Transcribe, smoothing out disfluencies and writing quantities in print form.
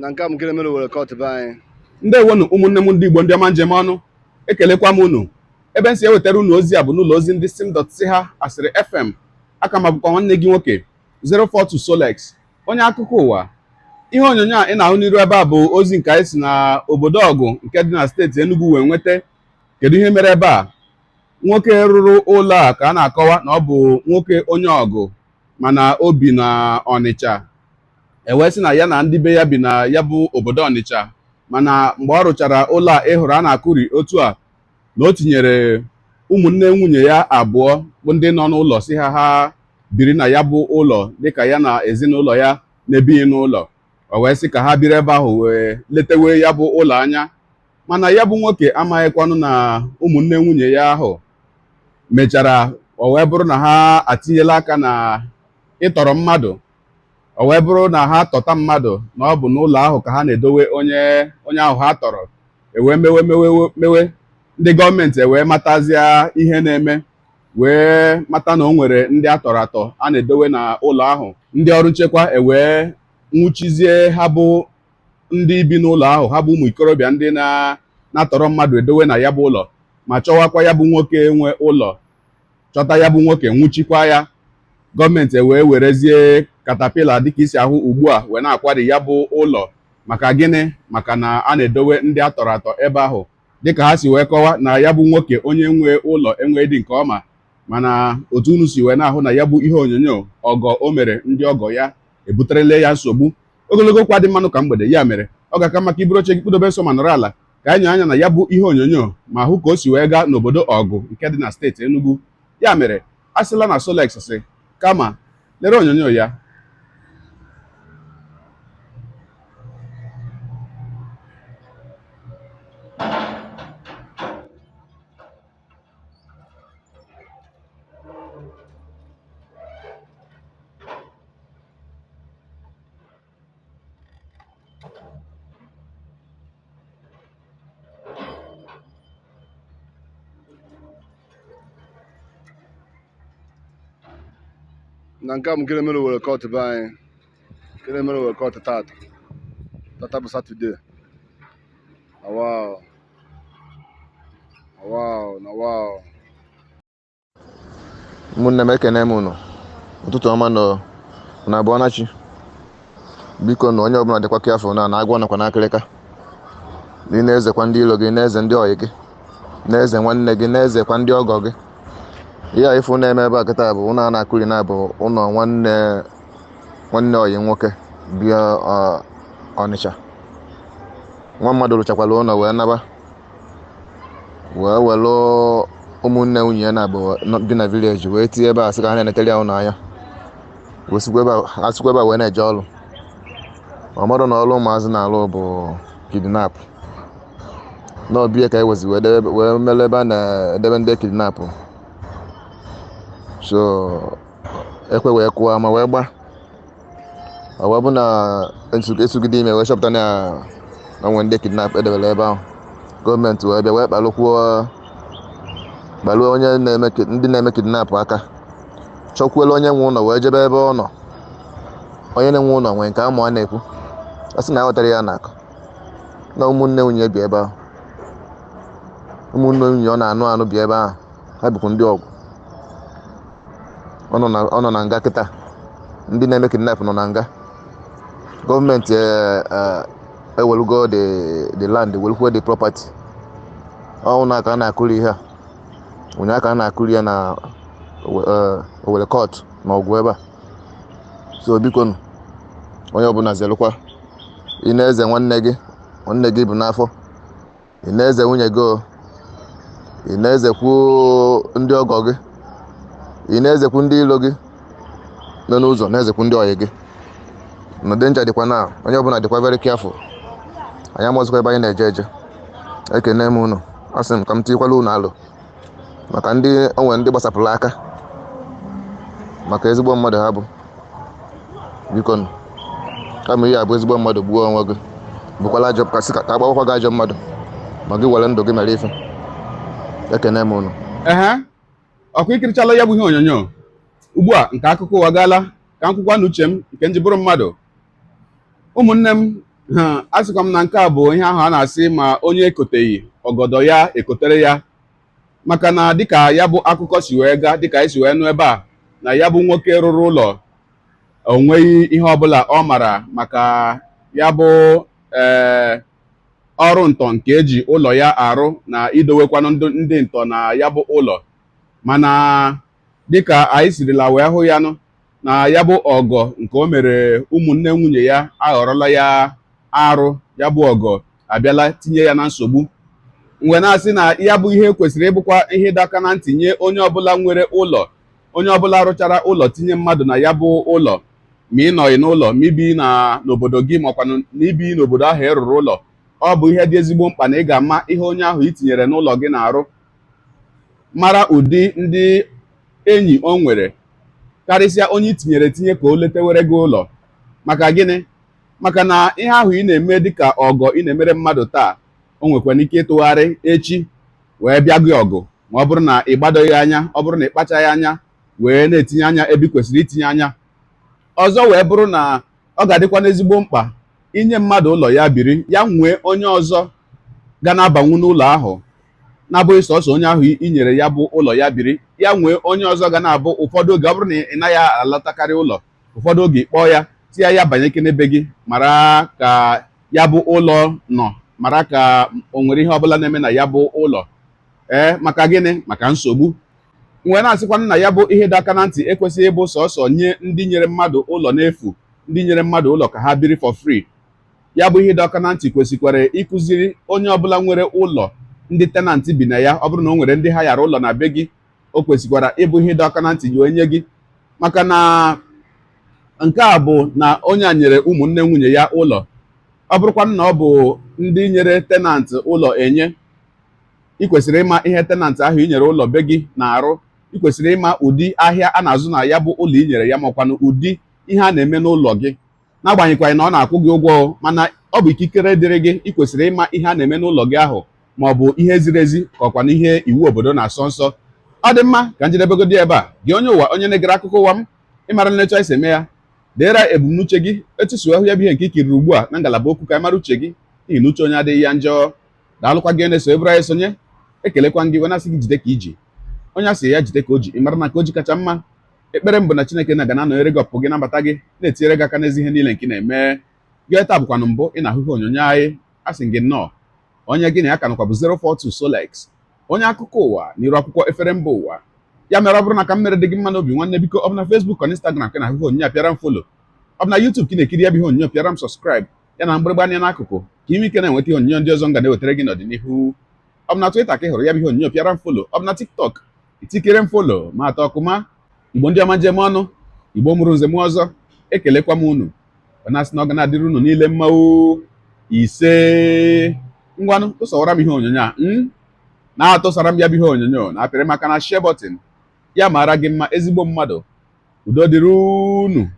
na nke a m nkiri mere were kọt be anyị. Ndewonu ụmụnne m ndị Igbo ndị ọma njem ọnụ, ekelekwa m unu. Ebe m si ewetara unu ozi a bụ n'ụlọ ozi ndị sim.ha asịrị FM. Aka m abụkwa nwanne gị nwoke 042 Solex, onye akụkọ ụwa. Ihe onyonyo a ị na-ahụ n'iru ebe a bụ ozi nke anyị si na obodo Ọgụ nke dị na steeti Enugu wee nweta. Kedu ihe mere ebe a? Nwoke rụrụ ụlọ a ka a na-akọwa na ọ bụ nwoke onye Ọgụ mana o bi na Ọnịcha. Ewee sị na ya na ndị be ya bi na ya bụ obodo Ọnịcha, mana mgbe ọ rụchara ụlọ a ịhụrụ a na-akụri otu a, na o tinyere ụmụnne nwunye ya abụọ bụ ndị nọ n'ụlọ si ha biri na ya bụ ụlọ dịka ya na ezinụlọ ya na-ebighị n'ụlọ. O wee sị ka ha biri ebe ahụ wee letewe ya bụ ụlọ anya, mana ya bụ nwoke amaghịkwanụ na ụmụnne nwunye ya ahụ mechara o wee bụrụ na ha atinyela aka na ịtọrọ mmadụ. O wee bụrụ na ha tọta mmadụ na ọ bụ n'ụlọ ahụ ka ha na-edowe onye ahụ ha tọrọ. Ewee mewe ndị gọọmenti ewee matazie ihe na-eme, wee mata na o nwere ndị atọrọ atọ a na-edowe na ụlọ ahụ. Ndị ọrụ nchekwa ewee nwụchizie ha bụ ndị bi n'ụlọ ahụ, ha bụ ụmụ ikorobịa ndị na-atọrọ mmadụ edowe na ya bụ ụlọ, ma chọwakwa ya bụ nwoke nwe ụlọ, chọta ya bụ nwoke nwụchikwa ya. Gọọmenti ewee werezie katapila dịka isi ahụ ugbu a wee na-akwari ya bụ ụlọ. Maka gịnị? Maka na a na-edowe ndị atọrọ atọ ebe ahụ. Dịka ha si wee kọwa na ya bụ nwoke onye nwe ụlọ enweghị dị nke ọma, mana otu unu si wee na-ahụ na ya bụ ihe onyonyo ọgọ o mere ndị ọgọ ya ebuterele ya nsogbu. Ogologo kwa dị mmanụ ka mgbede, ya mere ọ ga-aka maka iburu oche gị kpụdobe nso ma nọrọ ala ka anyị nyere anya na ya bụ ihe onyonyo ma hụ ka o si wee gaa n'obodo Ọgụ nke dị na steeti Enugu. Ya mere a sịla na Solex sị kama lere onyonyo ya. Na nke a m nkiri mere were kọt be anyị. Nkiri mere were kọt tata bụ Satọde. Wow. Ụmụnne m ekene m unu, ụtụtụ ọma na abụọ na chi. Biko na onye ọbụla dịkwa ka afọ na agwọ nakwa n'akịrịka. Ị na-ezekwa ndị ilo gị, na-eze ndị ọyị gị, na-eze nwanne gị, na-ezekwa ndị ọgọ gị. Ihe a ifu na-eme ebe a kịta bụ ụlọ a na-akụri na bụ ụlọ nwanne ọyị nwoke bịa Ọnịcha. Nwa mmadụ rụchakwara ụlọ wee naba, wee welụ ụmụnne nwunye ya na-abụ bi na vileji wee tinye ebe a sị ka ha na-enetere ya ụlọ anya, asịkwa ebe a wee na-eje ọrụ. Ọmadụ na ọrụ ụmụazị na-alụ bụ kidnap. N'ọbịa ka e wezi wee mere ebe a na-edebe ndị kidnapụ. So ekwe wee kụwa ma wee gba. Ọ wee bụ na esugide ime wee chọpụta na onwe ndị kidnap edebere ebe ahụ. Gọọmenti wee bịa wee kpalụọ onye ndị na-eme kidnap aka, chọkwuelu onye nwe ụlọ wee jebe ebe ọ nọ. Onye na-enwe ụlọ nwee nke amụ a na-ekwu, a sị na aghọtara ya n'akụ na ụmụnne nwunye bi ebe ahụ. Ụmụnne nwunye ọ na-anụ bi ebe ahụ, ha bụkwa ndị ọgwụ. Ọ nọ na nga kịta, ndị na-eme kidnap nọ na nga. Gọọmenti ewelugo the land, welukwe the property. Ọnwụ aka a na-akụri ihe a, onye aka a na-akụri ya na Owere Court na Ọgwụ ebe a. So biko nụ, onye ọbụla zelụkwa. Ị na-eze nwanne gị bụ n'afọ, ị na-eze nwunye gị, ị na-ezekwu ndị ọgọ gị, ị na-ezekwu ndị ilo gị nọ n'ụzọ, na-ezekwu ndị ọyị gị. Na danger dịkwa na onye ọbụla dịkwa very careful. Anyị amazịkwa ebe anyị na-eje eje. Ekene m unu, asị m ka m tinyekwala unu alụ maka onwe ndị gbasapụrụ aka maka ezigbo mmadụ ha bụ. Biko nụ, kama ihe a bụ ezigbo mmadụ gbuo onwe gị, bụkwala ajọ ka agbawakwa gị ajọ mmadụ ma gị were ndụ gị mere ife. Ekene m unu. Ọkụ ikirichala ya bụ ihe onyonyo. Ugbu a nke akụkọ ụwa gaala ka m kwukwa n'uche m nke nji bụrụ mmadụ. Ụmụnne m a sịkwa m na nke a bụ ihe ahụ a na-asị ma onye ekoteghị ọgọdọ ya ekotere ya, maka na dịka ya bụ akụkọ si wee gaa, dịka anyị si wee nụ ebe a, na ya bụ nwoke rụrụ ụlọ o nweghị ihe ọbụla ọ mara maka ya bụ ọrụ ntọ nke eji ụlọ ya arụ na idowekwanụ ndị ntọ na ya bụ ụlọ. Mana dịka anyị sirila wee hụ ya nụ na ya bụ ọgọ nke o mere ụmụnne nwunye ya aghọrọla ya arụ, ya bụ ọgọ abịala tinye ya na nsogbu. Mgbe na-asị na ya bụ ihe kwesịrị ịbụkwa ihe ịdọ aka na ntị nye onye ọbụla nwere ụlọ, onye ọbụla rụchara ụlọ tinye mmadụ na ya bụ ụlọ, ma ị nọghị n'ụlọ ma ibi n'obodo gị makwa na ibi n'obodo ahụ ị rụrụ ụlọ, ọ bụ ihe dị ezigbo mkpa na ị ga-ama ihe onye ahụ itinyere n'ụlọ gị na-arụ, mara ụdị ndị enyi o nwere, karịsịa onye itinyere etinye ka o letewere gị ụlọ. Maka gịnị? Maka na ihe ahụ ị na-eme dịka ọgọ ị na-emere mmadụ taa, o nwekwara ike ịtụgharị echi wee bịa gị ọgụ, ma ọ bụrụ na ị gbadoghị anya, ọ bụrụ na ị kpachaghị anya wee na-etinye anya ebe ị kwesịrị itinye anya. Ọzọ wee bụrụ na ọ ga-adịkwa n'ezigbo mkpa inye mmadụ ụlọ ya biri, ya nwee onye ọzọ ga na-abanwu n'ụlọ ahụ, na-abụghị sọsọ onye ahụ i nyere ya bụ ụlọ ya biri, ya nwee onye ọzọ ga na-abụ ụfọdụ oge ọ bụrụ na ị naghị alọtakarị ụlọ, ụfọdụ oge kpọọ ya si ya banye n'ebe gị, mara ka ya bụ ụlọ nọ, mara ka o nwere ihe ọbụla na-eme na ya bụ ụlọ. Maka gịnị? Maka nsogbu. Mgbe na-asịkwanụ na ya bụ ihe dị aka na ntị ekwesịghị ịbụ sọsọ nye ndị nyere mmadụ ụlọ n'efu, ndị nyere mmadụ ụlọ ka ha biri for free. Ya bụ ihe dị aka na ntị kwesịkwara ịkụziri onye ọbụla nwere ụlọ ndị tenantị bi na ya, ọ bụrụ na o nwere ndị ha yara ụlọ na be gị, o kwesịkwara ịbụ ihe dị aka na ntị wee nye gị. Maka na nke a bụ na onye a nyere ụmụnne nwunye ya ụlọ, ọ bụrụkwanụ na ọ bụ ndị nyere tenantị ụlọ enye, ị kwesịrị ịma ihe tenantị ahụ i nyere ụlọ be gị na-arụ, ị kwesịrị ịma ụdị ahịa a na-azụ na ya bụ ụlọ i nyere ya, makwanụ ụdị ihe a na-eme n'ụlọ gị, n'agbanyeghịkwa na ọ na-akwụ gị ụgwọ, mana ọ bụ ikikere dịrị gị, ị kwesịrị ịma ihe a na-eme n'ụlọ gị ahụ, ma ọ bụ ihe ziri ezi ka ọkwanụ ihe iwu obodo na-asọ nsọ. Ọ dị mma ka njedebegodi ebe a, gị onye ụwa, onye na-egere akụkọ ụwa m, ịmara nlecha esi eme ya, deere ebumnuche gị, etusuo ahụ ya bụ ihe nke ikiriri ugbu a na ngalaba okwu ka ị mara uche gị, n'ihi na uche onye adịghị ya njọ. Daalụkwa gị na-eso ebere anyị sonye, ekelekwa gị wena sị gị jide ka iji, onye a sị ya jide ka o ji, ị mara na ka o ji kacha mma. Ekpere mbụ na Chineke na-aga na-anọnyere gị, ọpụ gị nabata gị, na-etinyere gị aka n'ezi ihe niile nke ị na-eme. Gị taa bụkwanụ mbụ ị na-ahụ ihe onyonyo anyị, a sị gị nnọọ. Onye gị na ya ka nọkwa bụ 042 Solex, onye akụkọ ụwa n'iru akwụkwọ efere mba ụwa. Ya mere ọ bụrụ na ka m mere dị gị mma n'obi nwanne, biko ọ bụ na Facebook na Instagram ka na-ahụ ihe onyonyo apịara m folo, ọ bụ na YouTube ka ị na-ekiri ya bụ ihe onyonyo pịara m sọskraịb, ya na mgbịrịgba anya n'akụkụ ka ime ike na-enweta ihe onyonyo ndị ọzọ m ga na-ewetara gị n'ọdịnihu. Ọ bụ na Twitter ka ị hụrụ ya bụ ihe onyonyo pịara m folo, ọ bụ na TikTok itikere m folo ma atọ ọkụma. Igbo ndị ọma njem ọnụ, Igbo mụrụ nze m ọzọ, ekelekwa m unu, ọ na-asị na ọ ga na-adịrị unu niile mma. Ise ngwanụ tụsawara m ihe onyonyo a na-atụsara m ya bụ ihe onyonyo na apịrị maka na share button ya mara gị mma, ezigbo mmadụ. Udo dịrị unu.